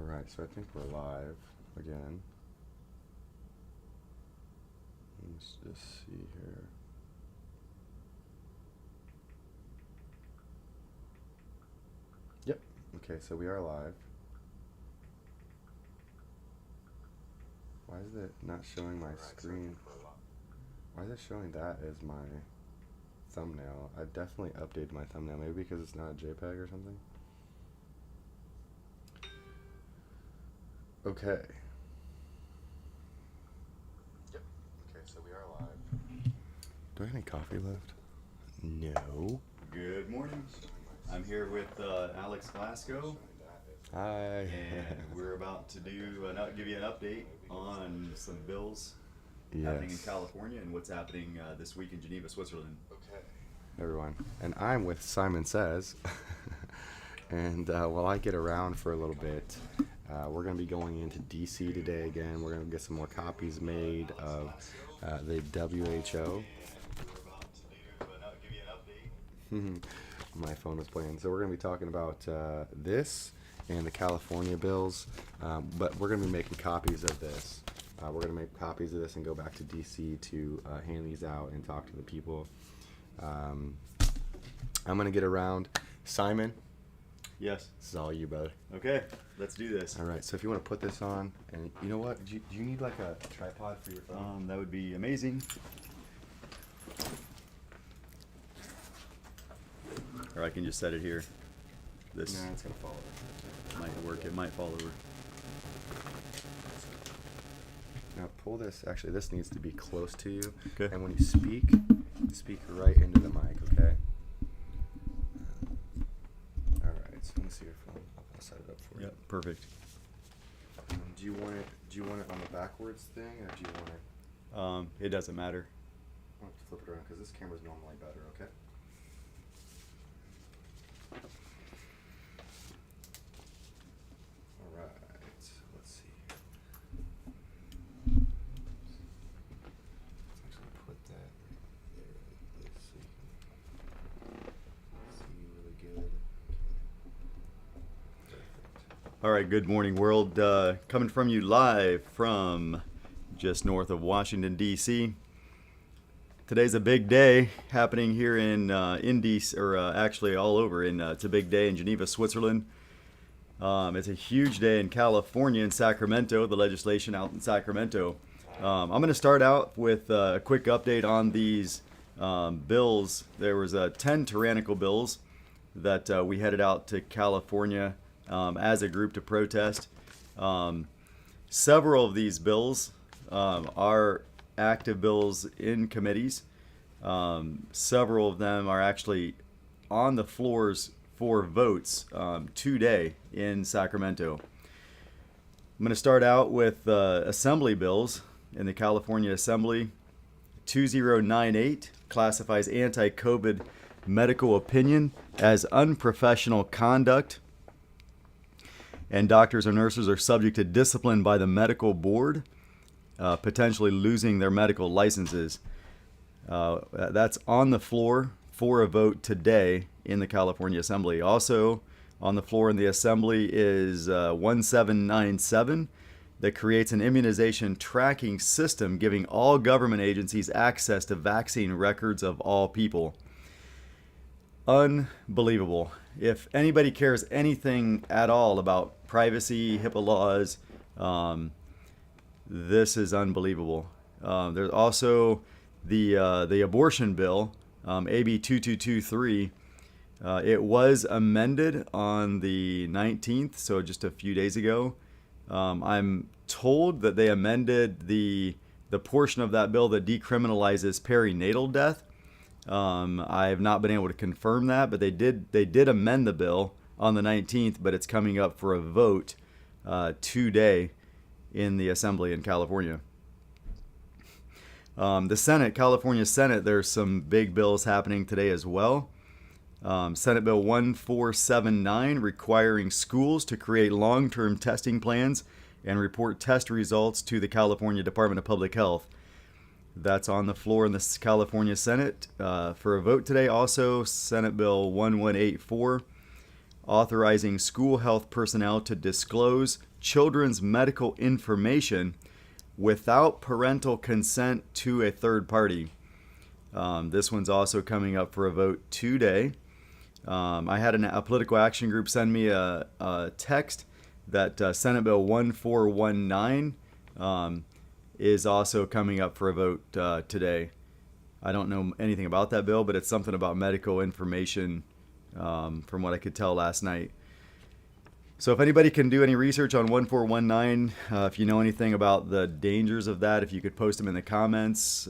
Alright, so I think we're live again. Let's just see here. Yep, okay, so we are live. Why is it not showing my screen? Why is it showing that as my thumbnail? I definitely updated my thumbnail, maybe because it's not a JPEG or something. Okay. Yep. Okay, so we are live. Do I have any coffee left? No. Good morning. I'm here with Alex Glasgow, Hi. and we're about to give you an update on some bills Yes. happening in California and what's happening this week in Geneva, Switzerland. Okay. Everyone, and I'm with Simon Says, and while I get around for a little bit, we're going to be going into DC today again. We're going to get some more copies made of the WHO. My phone was playing. So we're going to be talking about this and the California bills, but we're going to be making copies of this. We're going to make copies of this and go back to DC to hand these out and talk to the people. I'm going to get around. Simon? Yes. This is all you, brother. Okay, let's do this. All right, so if you want to put this on, and you know what? Do you need like a tripod for your phone? That would be amazing. Or I can just set it here. This Nah, it's going to fall over. might work. It might fall over. Now pull this. Actually, this needs to be close to you. Okay. And when you speak right into the mic, okay? All right, so let me see your phone. I'll set it up for you. Yep, perfect. Do you want it on the backwards thing, or do you want it? It doesn't matter. I'll have to flip it around because this camera's normally better, okay? All right, let's see. I'm just gonna put that right there like this so you can see really good. Perfect. All right, good morning, world. Coming from you live from just north of Washington, D.C. Today's a big day happening here in DC, or actually all over. It's a big day in Geneva, Switzerland. It's a huge day in California, in Sacramento, the legislation out in Sacramento. I'm going to start out with a quick update on these bills. There was 10 tyrannical bills that we headed out to California as a group to protest. Several of these bills are active bills in committees. Several of them are actually on the floors for votes today in Sacramento. I'm going to start out with assembly bills in the California Assembly. 2098 classifies anti-COVID medical opinion as unprofessional conduct, and doctors or nurses are subject to discipline by the medical board, potentially losing their medical licenses. That's on the floor for a vote today in the California Assembly. Also on the floor in the Assembly is 1797 that creates an immunization tracking system giving all government agencies access to vaccine records of all people. Unbelievable. If anybody cares anything at all about privacy, HIPAA laws, this is unbelievable. There's also the abortion bill, AB 2223. It was amended on the 19th, so just a few days ago. I'm told that they amended the portion of that bill that decriminalizes perinatal death. I have not been able to confirm that, but they did amend the bill on the 19th, but it's coming up for a vote today in the Assembly in California. The Senate, California Senate, there's some big bills happening today as well. Senate Bill 1479 requiring schools to create long-term testing plans and report test results to the California Department of Public Health. That's on the floor in the California Senate for a vote today. Also, Senate Bill 1184 authorizing school health personnel to disclose children's medical information without parental consent to a third party. This one's also coming up for a vote today. I had a political action group send me a text that Senate Bill 1419 is also coming up for a vote today. I don't know anything about that bill, but it's something about medical information from what I could tell last night. So if anybody can do any research on 1419, if you know anything about the dangers of that, if you could post them in the comments.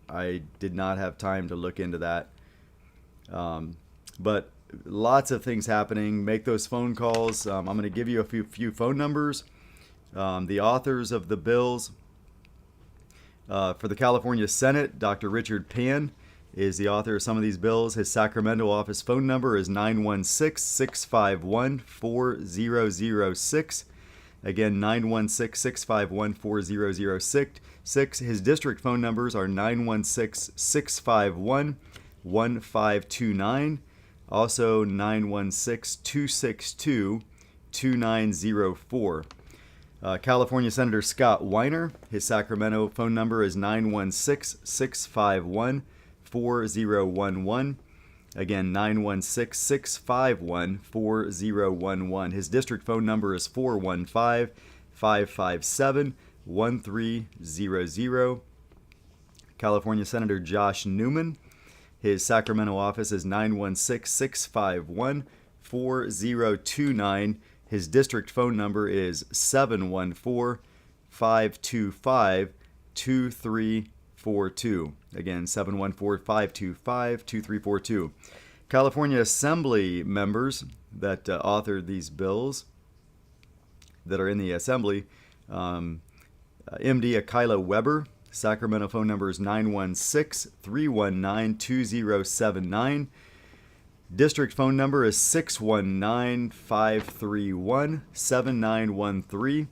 I did not have time to look into that. But lots of things happening. Make those phone calls. I'm going to give you a few phone numbers. The authors of the bills for the California Senate, Dr. Richard Pan is the author of some of these bills. His Sacramento office phone number is 916-651-4006. Again, 916-651-4006. His district phone numbers are 916-651-1529. Also 916-262-2904. California Senator Scott Weiner, his Sacramento phone number is 916-651-4011. Again, 916-651-4011. His district phone number is 415-557-1300. California Senator Josh Newman, his Sacramento office is 916-651-4029. His district phone number is 714-525-2342. Again, 714-525-2342. California Assembly members that authored these bills that are in the Assembly, MD Akila Weber, Sacramento phone number is 916-319-2079. District phone number is 619-531-7913.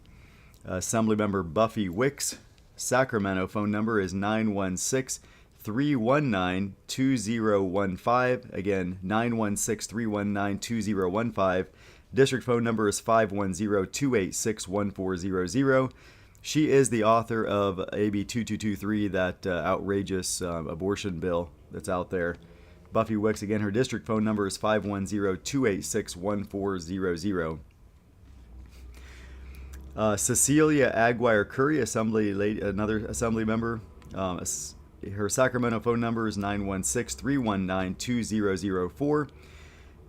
Assemblymember Buffy Wicks, Sacramento phone number is 916-319-2015. Again, 916-319-2015. District phone number is 510-286-1400. She is the author of AB 2223, that outrageous abortion bill that's out there. Buffy Wicks, again, her district phone number is 510-286-1400. Cecilia Aguirre Curry, another assembly member. Her Sacramento phone number is 916-319-2004.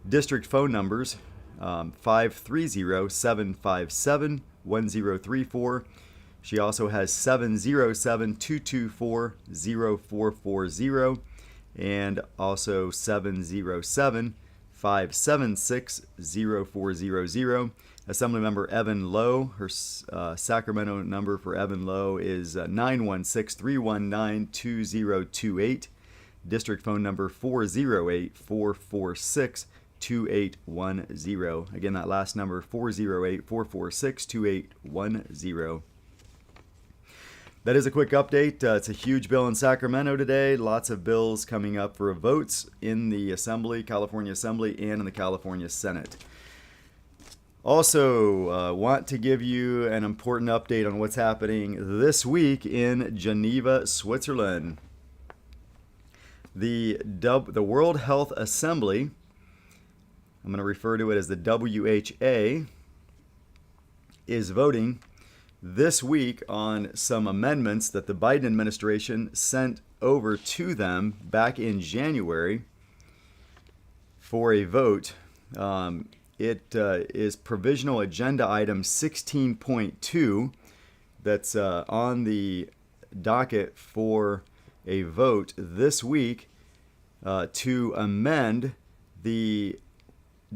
District phone numbers 530-757-1034. She also has 707-224-0440 and also 707-576-0400. Assemblymember Evan Lowe, her Sacramento number for Evan Lowe is 916-319-2028. District phone number 408-446-2810. Again, that last number, 408-446-2810. That is a quick update. It's a huge bill in Sacramento today. Lots of bills coming up for votes in the Assembly, California Assembly, and in the California Senate. Also, want to give you an important update on what's happening this week in Geneva, Switzerland. The World Health Assembly, I'm going to refer to it as the WHA, is voting this week on some amendments that the Biden administration sent over to them back in January for a vote. It is provisional agenda item 16.2 that's on the docket for a vote this week to amend the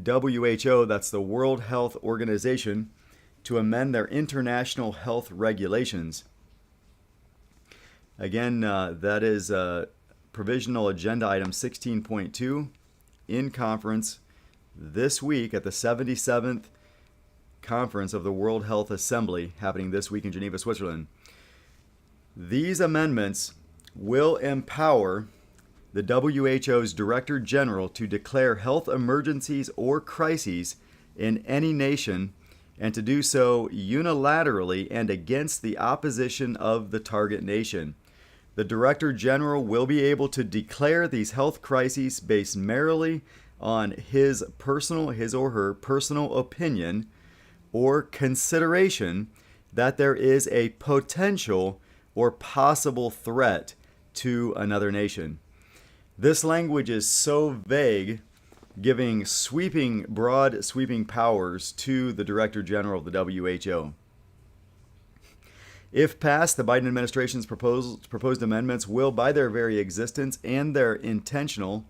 WHO, that's the World Health Organization, to amend their international health regulations. Again, that is provisional agenda item 16.2 in conference this week at the 77th conference of the World Health Assembly, happening this week in Geneva, Switzerland. These amendments will empower the WHO's Director General to declare health emergencies or crises in any nation, and to do so unilaterally and against the opposition of the target nation. The Director General will be able to declare these health crises based merely on his or her personal opinion or consideration that there is a potential or possible threat to another nation. This language is so vague, giving broad sweeping powers to the Director General of the WHO. If passed, the Biden administration's proposed amendments will, by their very existence and their intention,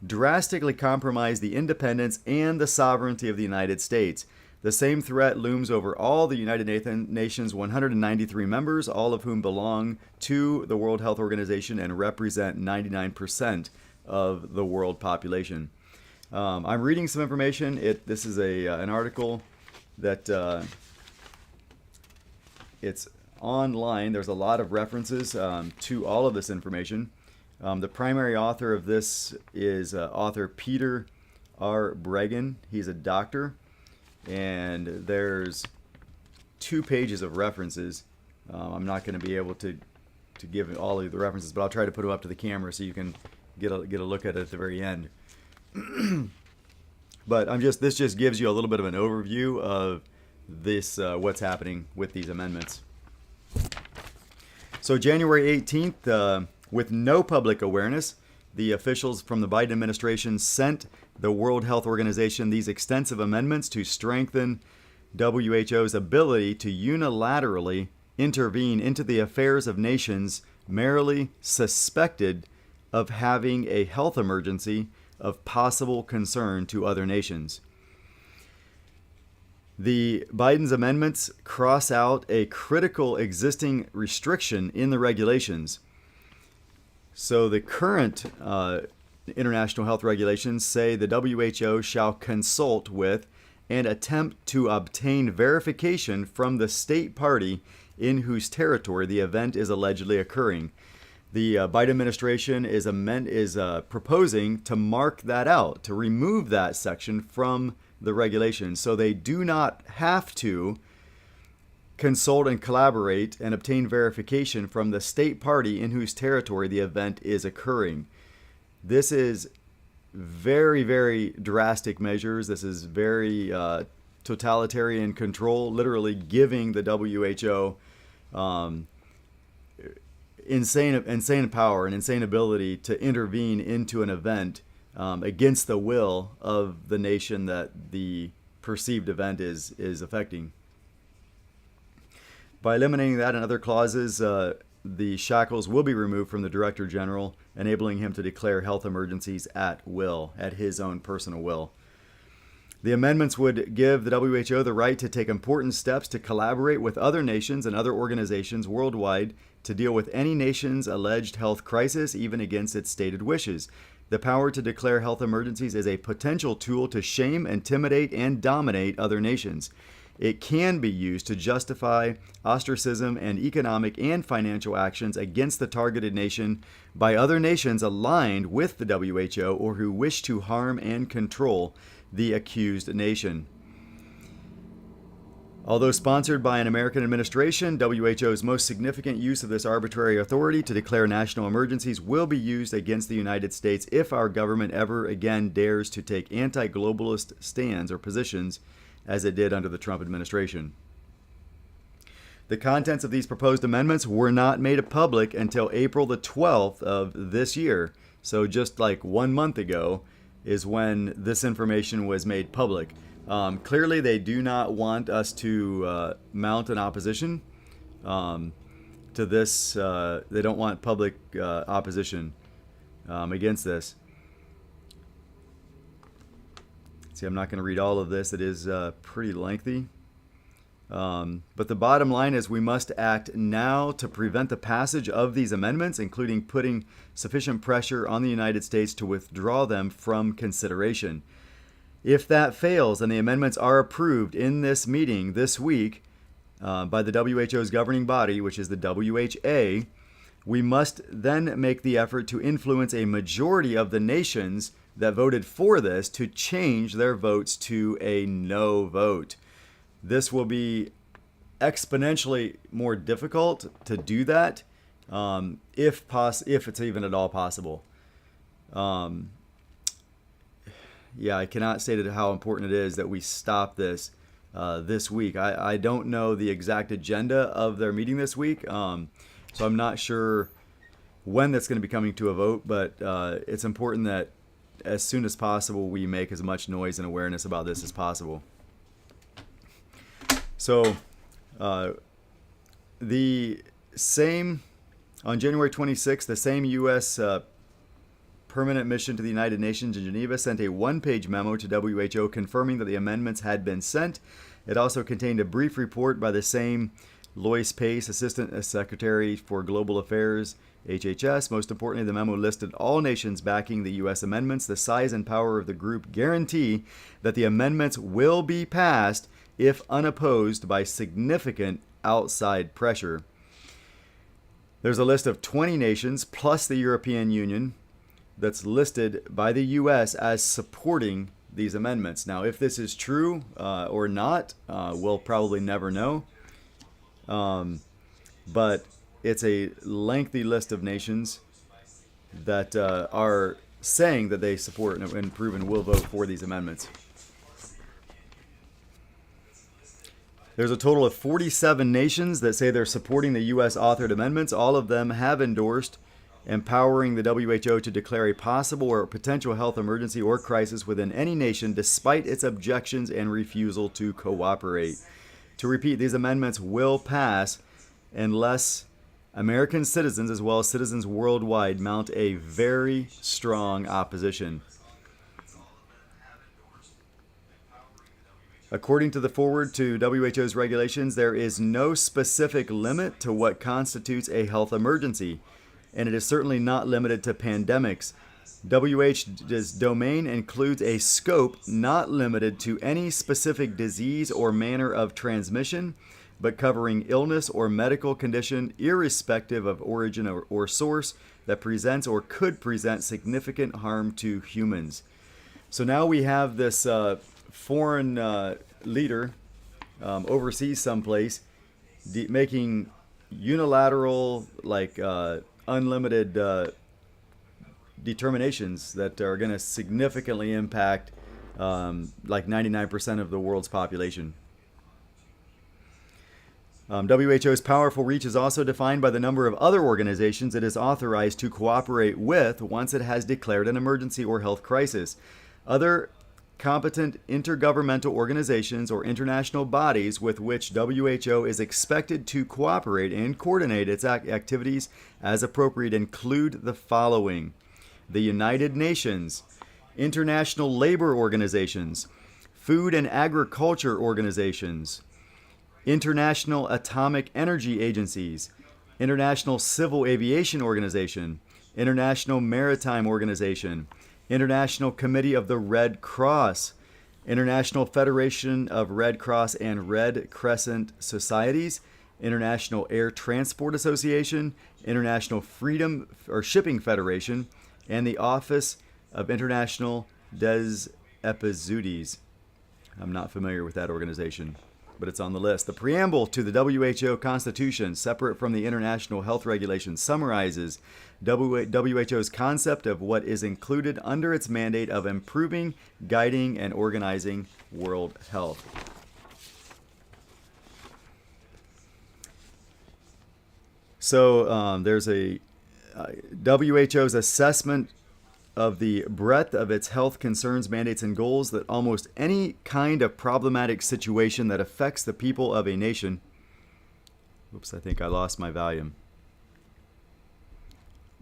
drastically compromise the independence and the sovereignty of the United States. The same threat looms over all the United Nations 193 members, all of whom belong to the World Health Organization and represent 99% of the world population. I'm reading some information. This is an article that it's online. There's a lot of references to all of this information. The primary author of this is author Peter R. Bregan. He's a doctor, and there's 2 pages of references. I'm not going to be able to give all of the references, but I'll try to put them up to the camera so you can get a look at it at the very end. But this just gives you a little bit of an overview of this what's happening with these amendments. So January 18th, with no public awareness, the officials from the Biden administration sent the World Health Organization these extensive amendments to strengthen WHO's ability to unilaterally intervene into the affairs of nations merely suspected of having a health emergency of possible concern to other nations. The Biden's amendments cross out a critical existing restriction in the regulations. So the current international health regulations say the WHO shall consult with and attempt to obtain verification from the state party in whose territory the event is allegedly occurring. The Biden administration is proposing to mark that out, to remove that section from the regulations, so they do not have to consult and collaborate and obtain verification from the state party in whose territory the event is occurring. This is very, very drastic measures. This is very totalitarian control, literally giving the WHO insane power and insane ability to intervene into an event against the will of the nation that the perceived event is affecting. By eliminating that and other clauses, the shackles will be removed from the Director General, enabling him to declare health emergencies at will, at his own personal will. The amendments would give the WHO the right to take important steps to collaborate with other nations and other organizations worldwide to deal with any nation's alleged health crisis, even against its stated wishes. The power to declare health emergencies is a potential tool to shame, intimidate, and dominate other nations. It can be used to justify ostracism and economic and financial actions against the targeted nation by other nations aligned with the WHO or who wish to harm and control the accused nation. Although sponsored by an American administration, WHO's most significant use of this arbitrary authority to declare national emergencies will be used against the United States if our government ever again dares to take anti-globalist stands or positions as it did under the Trump administration. The contents of these proposed amendments were not made public until April the 12th of this year. So just like 1 month ago is when this information was made public. Clearly, they do not want us to mount an opposition to this. They don't want public opposition against this. See, I'm not going to read all of this. It is pretty lengthy. But the bottom line is we must act now to prevent the passage of these amendments, including putting sufficient pressure on the United States to withdraw them from consideration. If that fails and the amendments are approved in this meeting this week by the WHO's governing body, which is the WHA, We must then make the effort to influence a majority of the nations that voted for this to change their votes to a no vote. This will be exponentially more difficult to do that, if it's even at all possible. Yeah, I cannot state how important it is that we stop this this week. I don't know the exact agenda of their meeting this week, so I'm not sure when that's going to be coming to a vote, but it's important that as soon as possible we make as much noise and awareness about this as possible. So on January 26th, the same U.S. Permanent Mission to the United Nations in Geneva sent a one-page memo to WHO confirming that the amendments had been sent. It also contained a brief report by the same Lois Pace, Assistant Secretary for Global Affairs, HHS. Most importantly, the memo listed all nations backing the U.S. amendments. The size and power of the group guarantee that the amendments will be passed if unopposed by significant outside pressure. There's a list of 20 nations plus the European Union that's listed by the U.S. as supporting these amendments. Now, if this is true or not, we'll probably never know. But it's a lengthy list of nations that are saying that they support and proven will vote for these amendments. There's a total of 47 nations that say they're supporting the U.S. authored amendments. All of them have endorsed empowering the WHO to declare a possible or potential health emergency or crisis within any nation despite its objections and refusal to cooperate. To repeat, these amendments will pass unless American citizens as well as citizens worldwide mount a very strong opposition. According to the foreword to WHO's regulations, there is no specific limit to what constitutes a health emergency, and it is certainly not limited to pandemics. WHO's domain includes a scope not limited to any specific disease or manner of transmission, but covering illness or medical condition irrespective of origin or source that presents or could present significant harm to humans. So now we have this foreign leader overseas someplace making unilateral, unlimited determinations that are going to significantly impact 99% of the world's population. WHO's powerful reach is also defined by the number of other organizations it is authorized to cooperate with once it has declared an emergency or health crisis. Other competent intergovernmental organizations or international bodies with which WHO is expected to cooperate and coordinate its activities as appropriate include the following: the United Nations, international labor organizations, food and agriculture organizations, international atomic energy agencies, International Civil Aviation Organization, International Maritime Organization, International Committee of the Red Cross, International Federation of Red Cross and Red Crescent Societies, International Air Transport Association, International Freedom or Shipping Federation, and the Office of International des Epizooties. I'm not familiar with that organization, but it's on the list. The preamble to the WHO Constitution, separate from the international health regulations, summarizes WHO's concept of what is included under its mandate of improving, guiding, and organizing world health. So there's a WHO's assessment of the breadth of its health concerns, mandates, and goals that almost any kind of problematic situation that affects the people of a nation. Oops, I think I lost my volume.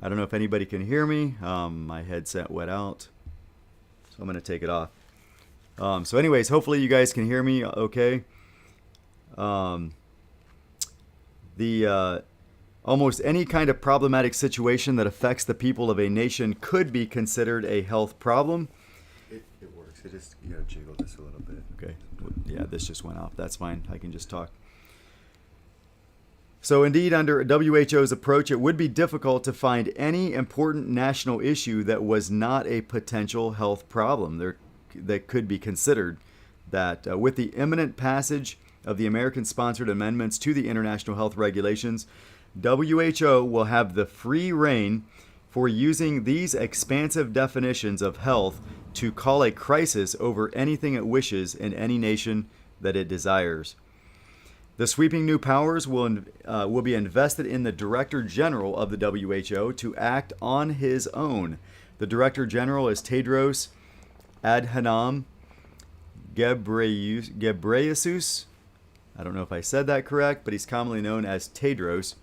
I don't know if anybody can hear me. My headset went out, so I'm going to take it off. So anyways, hopefully you guys can hear me okay. Almost any kind of problematic situation that affects the people of a nation could be considered a health problem. It works. You gotta jiggle this a little bit. Okay. Yeah, this just went off. That's fine. I can just talk. So indeed, under WHO's approach, it would be difficult to find any important national issue that was not a potential health problem that could be considered. That with the imminent passage of the American-sponsored amendments to the international health regulations, WHO will have the free rein for using these expansive definitions of health to call a crisis over anything it wishes in any nation that it desires. The sweeping new powers will be invested in the Director General of the WHO to act on his own. The Director General is Tedros Adhanom Ghebreyesus. I don't know if I said that correct, but he's commonly known as Tedros.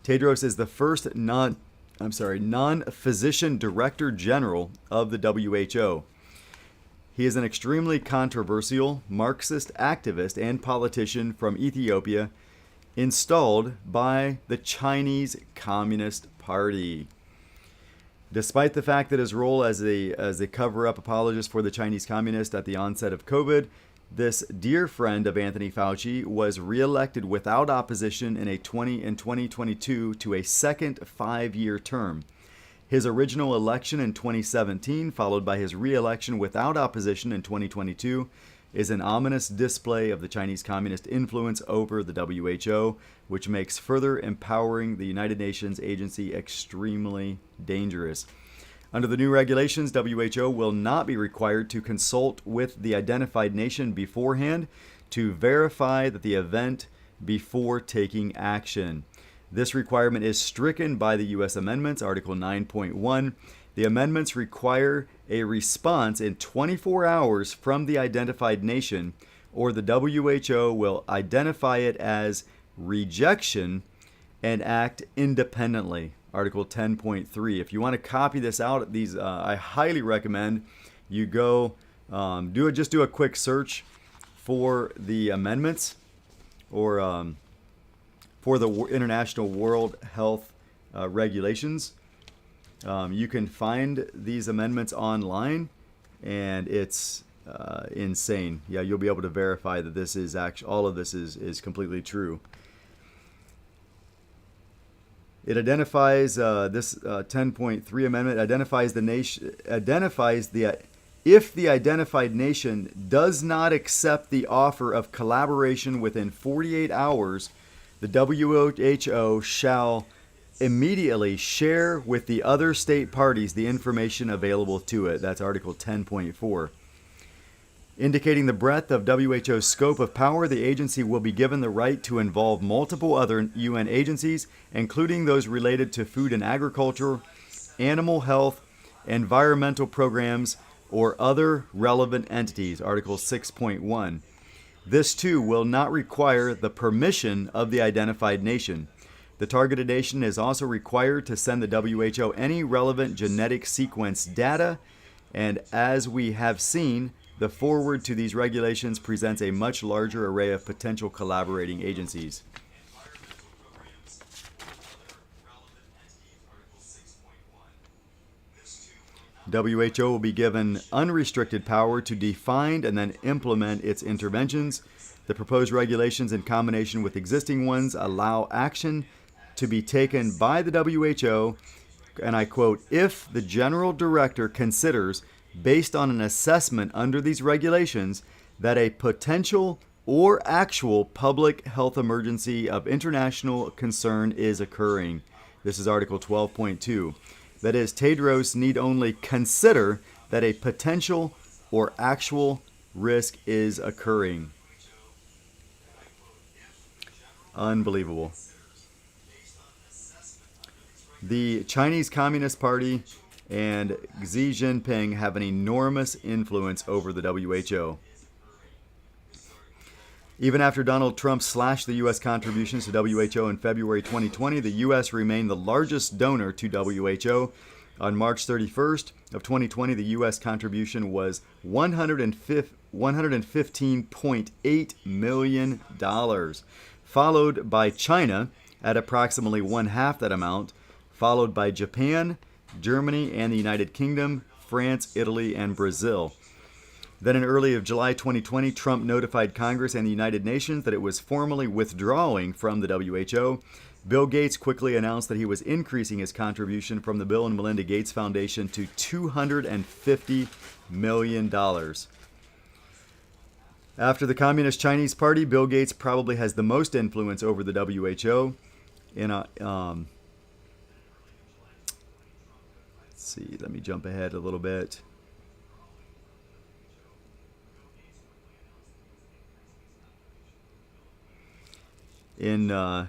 Tedros is the first non-physician Director General of the WHO. He is an extremely controversial Marxist activist and politician from Ethiopia, installed by the Chinese Communist Party. Despite the fact that his role as a cover-up apologist for the Chinese Communists at the onset of COVID, this dear friend of Anthony Fauci was reelected without opposition in 2022 to a second 5-year term. His original election in 2017, followed by his re-election without opposition in 2022, is an ominous display of the Chinese Communist influence over the WHO, which makes further empowering the United Nations agency extremely dangerous. Under the new regulations, WHO will not be required to consult with the identified nation beforehand to verify that the event before taking action. This requirement is stricken by the U.S. amendments, Article 9.1. The amendments require a response in 24 hours from the identified nation, or the WHO will identify it as rejection and act independently. Article 10.3. If you want to copy this out, I highly recommend you go do a quick search for the amendments, or for the International World Health Regulations. You can find these amendments online, and it's insane. Yeah, you'll be able to verify that this is all of this is completely true. It identifies this 10.3 amendment identifies the nation if the identified nation does not accept the offer of collaboration within 48 hours, the WHO shall immediately share with the other state parties the information available to it. That's Article 10.4. Indicating the breadth of WHO's scope of power, the agency will be given the right to involve multiple other UN agencies, including those related to food and agriculture, animal health, environmental programs, or other relevant entities, Article 6.1. This, too, will not require the permission of the identified nation. The targeted nation is also required to send the WHO any relevant genetic sequence data, and as we have seen, the forward to these regulations presents a much larger array of potential collaborating agencies. WHO will be given unrestricted power to define and then implement its interventions. The proposed regulations, in combination with existing ones, allow action to be taken by the WHO, and I quote, if the general director considers, based on an assessment under these regulations, that a potential or actual public health emergency of international concern is occurring. This is Article 12.2. That is, Tedros need only consider that a potential or actual risk is occurring. Unbelievable. The Chinese Communist Party and Xi Jinping have an enormous influence over the WHO. Even after Donald Trump slashed the U.S. contributions to WHO in February 2020, the U.S. remained the largest donor to WHO. On March 31st of 2020, the U.S. contribution was $115.8 million, followed by China at approximately one-half that amount, followed by Japan, Germany, and the United Kingdom, France, Italy, and Brazil. Then in early of July 2020, Trump notified Congress and the United Nations that it was formally withdrawing from the WHO. Bill Gates quickly announced that he was increasing his contribution from the Bill and Melinda Gates Foundation to $250 million. After the Communist Chinese Party, Bill Gates probably has the most influence over the WHO. Let's see, let me jump ahead a little bit. In a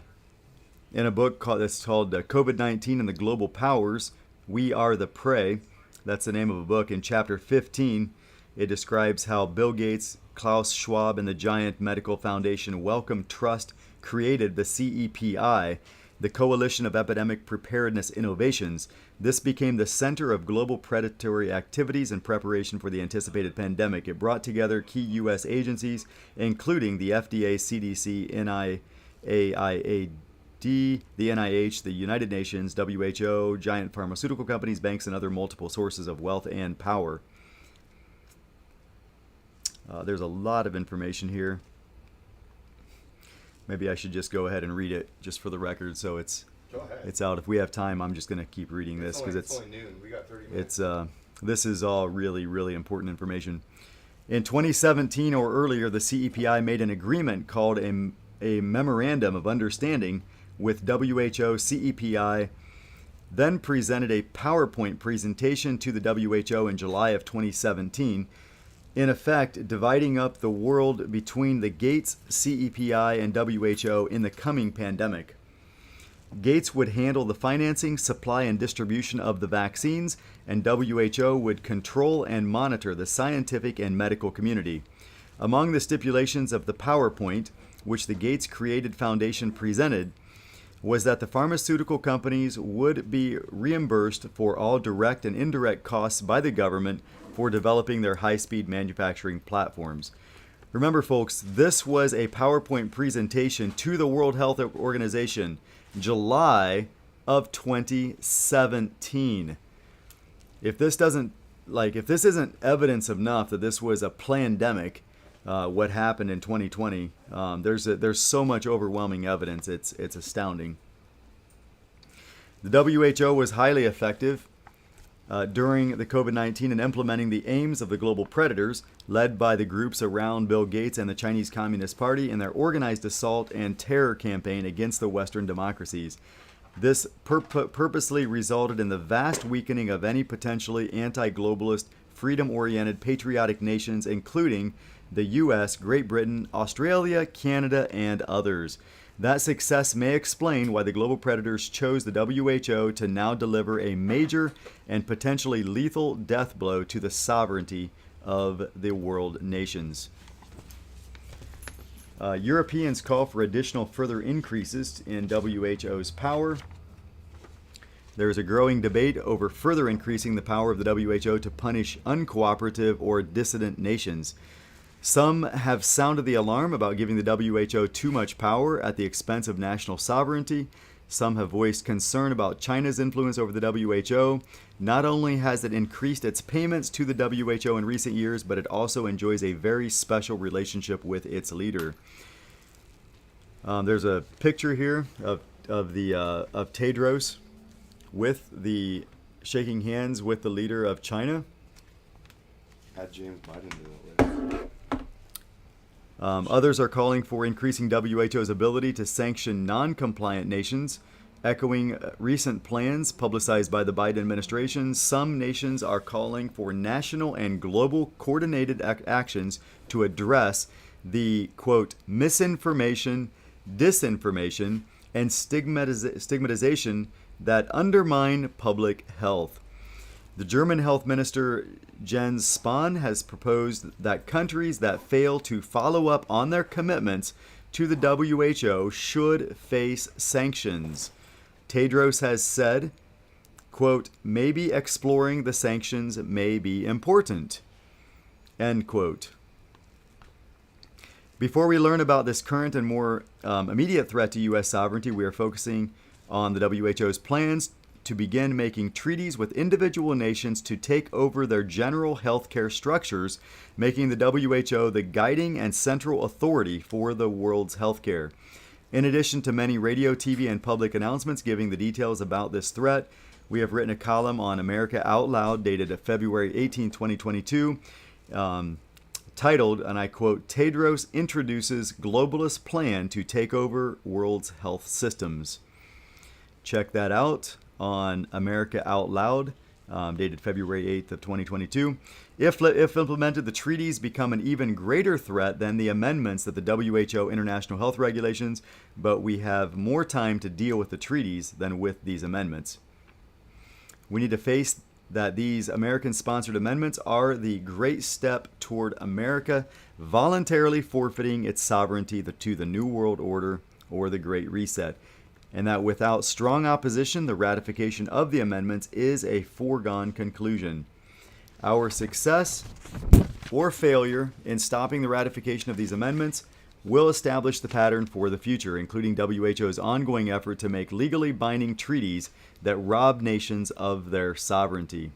book that's called COVID-19 and the Global Powers, We Are the Prey. That's the name of a book. In chapter 15, it describes how Bill Gates, Klaus Schwab, and the giant medical foundation Wellcome Trust created the CEPI, the Coalition of Epidemic Preparedness Innovations. This became the center of global predatory activities in preparation for the anticipated pandemic. It brought together key U.S. agencies, including the FDA, CDC, NIAID, the NIH, the United Nations, WHO, giant pharmaceutical companies, banks, and other multiple sources of wealth and power. There's a lot of information here. Maybe I should just go ahead and read it just for the record, so it's out. If we have time, I'm just going to keep reading this because it's only noon. We got 30 minutes. This is all really, really important information. In 2017 or earlier, the CEPI made an agreement called a Memorandum of Understanding with WHO. CEPI then presented a PowerPoint presentation to the WHO in July of 2017, in effect dividing up the world between the Gates, CEPI, and WHO in the coming pandemic. Gates would handle the financing, supply, and distribution of the vaccines, and WHO would control and monitor the scientific and medical community. Among the stipulations of the PowerPoint, which the Gates Created Foundation presented, was that the pharmaceutical companies would be reimbursed for all direct and indirect costs by the government for developing their high-speed manufacturing platforms. Remember, folks, this was a PowerPoint presentation to the World Health Organization, July of 2017. If this isn't evidence enough that this was a plandemic, what happened in 2020, there's so much overwhelming evidence. It's astounding. The WHO was highly effective during the COVID-19 in implementing the aims of the global predators, led by the groups around Bill Gates and the Chinese Communist Party in their organized assault and terror campaign against the Western democracies. This purposely resulted in the vast weakening of any potentially anti-globalist, freedom-oriented, patriotic nations, including the U.S., Great Britain, Australia, Canada, and others. That success may explain why the global predators chose the WHO to now deliver a major and potentially lethal death blow to the sovereignty of the world nations. Europeans call for additional further increases in WHO's power. There is a growing debate over further increasing the power of the WHO to punish uncooperative or dissident nations. Some have sounded the alarm about giving the WHO too much power at the expense of national sovereignty. Some have voiced concern about China's influence over the WHO. Not only has it increased its payments to the WHO in recent years, but it also enjoys a very special relationship with its leader. There's a picture here of Tedros with the shaking hands with the leader of China. Had James Biden do it later. Others are calling for increasing WHO's ability to sanction non-compliant nations, echoing recent plans publicized by the Biden administration. Some nations are calling for national and global coordinated actions to address the, quote, misinformation, disinformation, and stigmatization that undermine public health. The German health minister Jens Spahn has proposed that countries that fail to follow up on their commitments to the WHO should face sanctions. Tedros has said, quote, maybe exploring the sanctions may be important, end quote. Before we learn about this current and more immediate threat to U.S. sovereignty, we are focusing on the WHO's plans to begin making treaties with individual nations to take over their general healthcare structures, making the WHO the guiding and central authority for the world's healthcare. In addition to many radio, TV, and public announcements giving the details about this threat, we have written a column on America Out Loud dated February 18, 2022, titled, and I quote, "Tedros introduces globalist plan to take over world's health systems." Check that out on America Out Loud, dated February 8th of 2022. If implemented, the treaties become an even greater threat than the amendments that the WHO International Health Regulations, but we have more time to deal with the treaties than with these amendments. We need to face that these American-sponsored amendments are the great step toward America voluntarily forfeiting its sovereignty to the New World Order or the Great Reset, and that without strong opposition, the ratification of the amendments is a foregone conclusion. Our success or failure in stopping the ratification of these amendments will establish the pattern for the future, including WHO's ongoing effort to make legally binding treaties that rob nations of their sovereignty.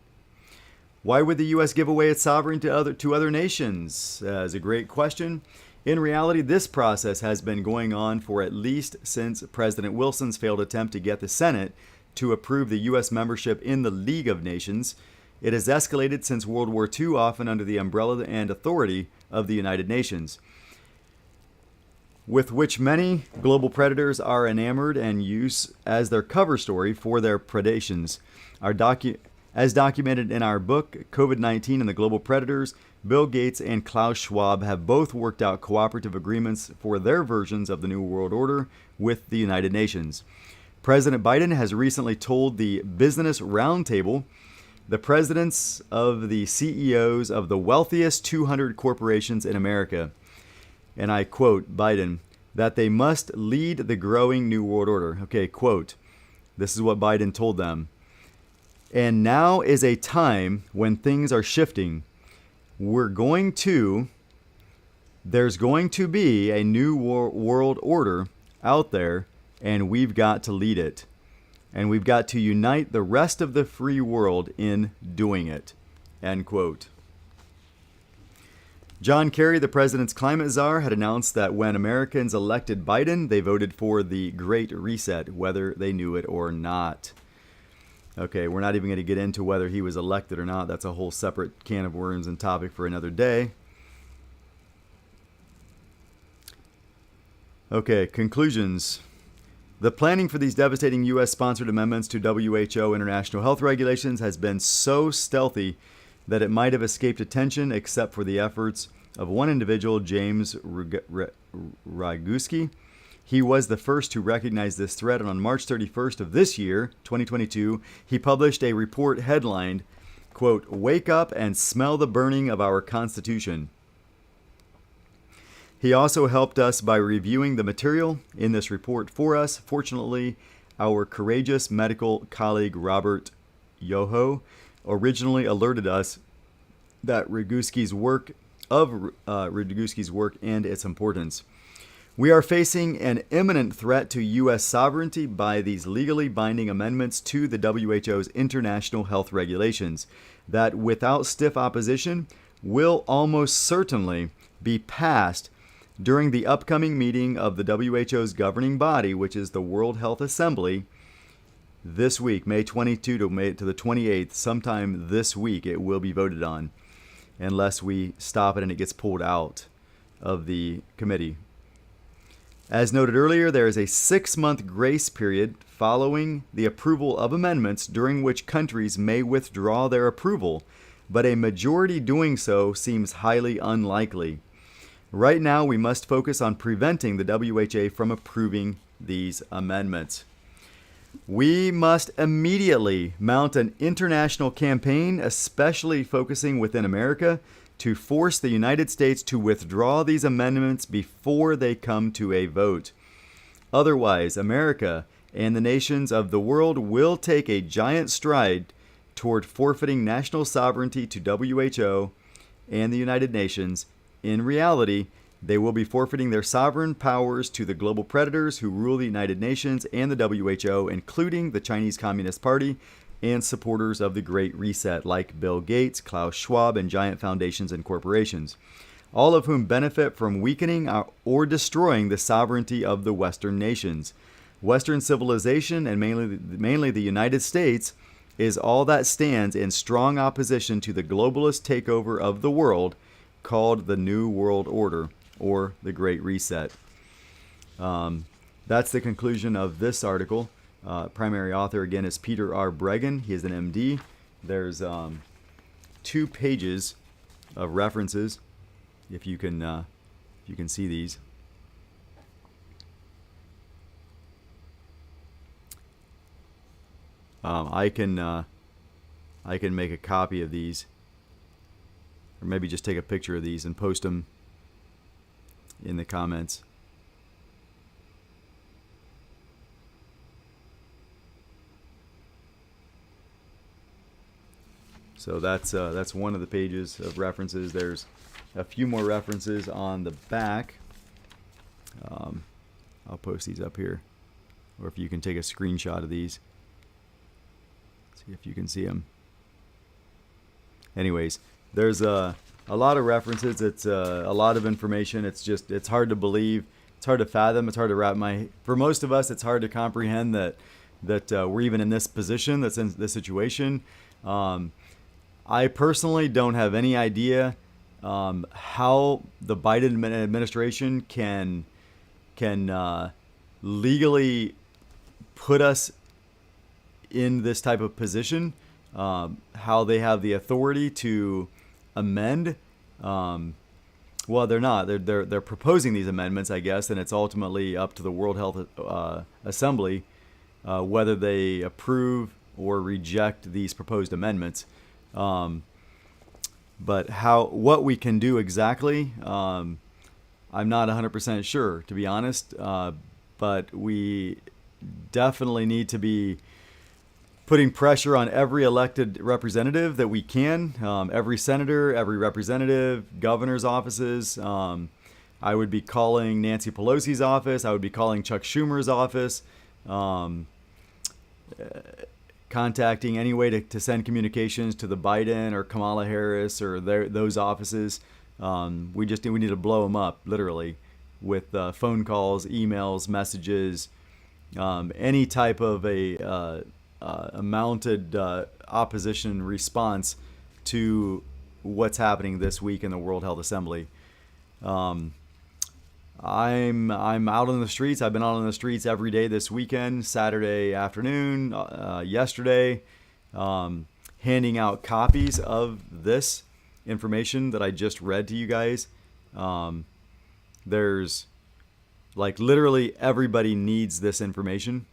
Why would the U.S. give away its sovereignty to other nations? Is a great question. In reality, this process has been going on for at least since President Wilson's failed attempt to get the Senate to approve the U.S. membership in the League of Nations. It has escalated since World War II, often under the umbrella and authority of the United Nations, with which many global predators are enamored and use as their cover story for their predations. As documented in our book, COVID-19 and the Global Predators, Bill Gates and Klaus Schwab have both worked out cooperative agreements for their versions of the New World Order with the United Nations. President Biden has recently told the Business Roundtable the presidents of the CEOs of the wealthiest 200 corporations in America, and I quote Biden, that they must lead the growing New World Order. Okay, quote, this is what Biden told them. "And now is a time when things are shifting. There's going to be a new world order out there, and we've got to lead it. And we've got to unite the rest of the free world in doing it." End quote. John Kerry, the president's climate czar, had announced that when Americans elected Biden, they voted for the Great Reset, whether they knew it or not. Okay, we're not even going to get into whether he was elected or not. That's a whole separate can of worms and topic for another day. Okay, conclusions. The planning for these devastating U.S.-sponsored amendments to WHO international health regulations has been so stealthy that it might have escaped attention except for the efforts of one individual, James Ryguski. He was the first to recognize this threat, and on March 31st of this year, 2022, he published a report headlined, quote, "Wake up and smell the burning of our Constitution." He also helped us by reviewing the material in this report for us. Fortunately, our courageous medical colleague, Robert Yoho, originally alerted us that Ryguski's work and its importance. We are facing an imminent threat to U.S. sovereignty by these legally binding amendments to the WHO's international health regulations that, without stiff opposition, will almost certainly be passed during the upcoming meeting of the WHO's governing body, which is the World Health Assembly, this week, May 22 to the 28th, sometime this week, it will be voted on, unless we stop it and it gets pulled out of the committee. As noted earlier, there is a 6-month grace period following the approval of amendments during which countries may withdraw their approval, but a majority doing so seems highly unlikely. Right now, we must focus on preventing the WHO from approving these amendments. We must immediately mount an international campaign, especially focusing within America, to force the United States to withdraw these amendments before they come to a vote. Otherwise, America and the nations of the world will take a giant stride toward forfeiting national sovereignty to WHO and the United Nations. In reality, They will be forfeiting their sovereign powers to the global predators who rule the United Nations and the WHO, including the Chinese Communist Party and supporters of the Great Reset, like Bill Gates, Klaus Schwab, and giant foundations and corporations, all of whom benefit from weakening or destroying the sovereignty of the Western nations. Western civilization, and mainly the United States, is all that stands in strong opposition to the globalist takeover of the world called the New World Order, or the Great Reset. That's the conclusion of this article. Primary author, again, is Peter R. Bregan. He is an MD. There's 2 pages of references, if you can see these. I can make a copy of these, or maybe just take a picture of these and post them in the comments. So that's one of the pages of references. There's a few more references on the back. I'll post these up here, or if you can take a screenshot of these. See if you can see them. Anyways, there's a lot of references. It's a lot of information. It's hard to believe. It's hard to fathom. It's hard to for most of us, it's hard to comprehend that we're even in this position, that's in this situation. I personally don't have any idea how the Biden administration can legally put us in this type of position, how they have the authority to amend. Well, they're not. They're proposing these amendments, I guess, and it's ultimately up to the World Health Assembly whether they approve or reject these proposed amendments. But what we can do exactly, I'm not 100% sure, to be honest. But we definitely need to be putting pressure on every elected representative that we can, every senator, every representative, governor's offices. I would be calling Nancy Pelosi's office. I would be calling Chuck Schumer's office, contacting any way to send communications to the Biden or Kamala Harris or those offices. We need to blow them up, literally, with phone calls, emails, messages, any type of a mounted opposition response to what's happening this week in the World Health Assembly. I'm out on the streets. I've been out on the streets every day this weekend, Saturday afternoon, yesterday, handing out copies of this information that I just read to you guys. There's literally everybody needs this information.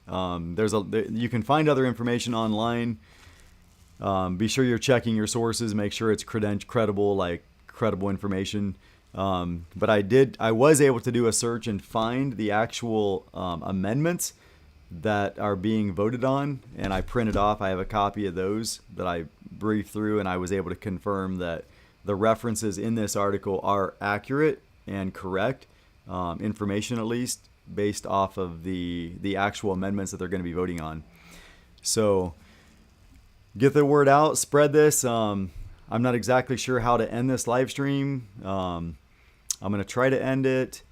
You can find other information online. Be sure you're checking your sources. Make sure it's credible information. But I was able to do a search and find the actual amendments that are being voted on, and I printed off. I have a copy of those that I briefed through, and I was able to confirm that the references in this article are accurate and correct information, at least based off of the actual amendments that they're going to be voting on. So get the word out, spread this. I'm not exactly sure how to end this live stream. I'm going to try to end it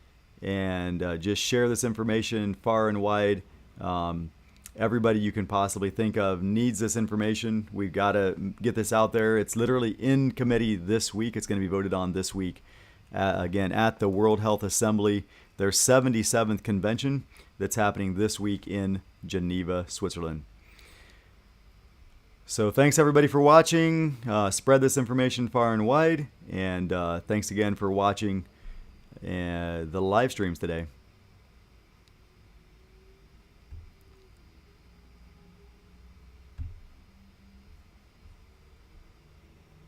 and just share this information far and wide. Everybody you can possibly think of needs this information. We've got to get this out there. It's literally in committee this week. It's going to be voted on this week. Again, at the World Health Assembly, their 77th convention that's happening this week in Geneva, Switzerland. So thanks everybody for watching. Spread this information far and wide. And thanks again for watching the live streams today.